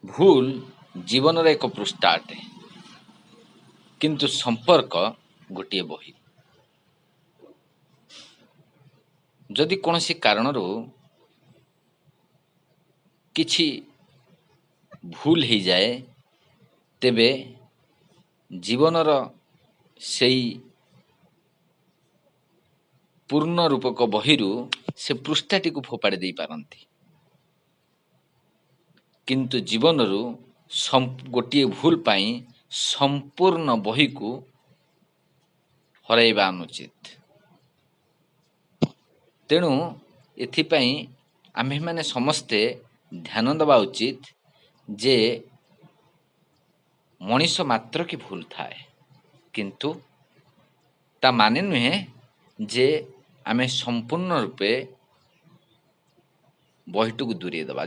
ଭୁଲ ଜୀବନର ଏକ ପୃଷ୍ଠା ଅଟେ, କିନ୍ତୁ ସମ୍ପର୍କ ଗୋଟିଏ ବହି। ଯଦି କୌଣସି କାରଣରୁ କିଛି ଭୁଲ ହେଇଯାଏ, ତେବେ ଜୀବନର ସେଇ ପୂର୍ଣ୍ଣ ରୂପକ ବହିରୁ ସେ ପୃଷ୍ଠାଟିକୁ ଫୋପାଡ଼ି ଦେଇପାରନ୍ତି, କିନ୍ତୁ ଜୀବନରୁ ଗୋଟିଏ ଭୁଲ ପାଇଁ ସମ୍ପୂର୍ଣ୍ଣ ବହିକୁ ହରାଇବା ଅନୁଚିତ। ତେଣୁ ଏଥିପାଇଁ ଆମ୍ଭେମାନେ ସମସ୍ତେ ଧ୍ୟାନ ଦେବା ଉଚିତ ଯେ ମଣିଷ ମାତ୍ର କି ଭୁଲ ଥାଏ, କିନ୍ତୁ ତା ମାନେ ନୁହେଁ ଯେ ଆମେ ସମ୍ପୂର୍ଣ୍ଣ ରୂପେ ବହିଟିକୁ ଦୂରେଇ ଦେବା।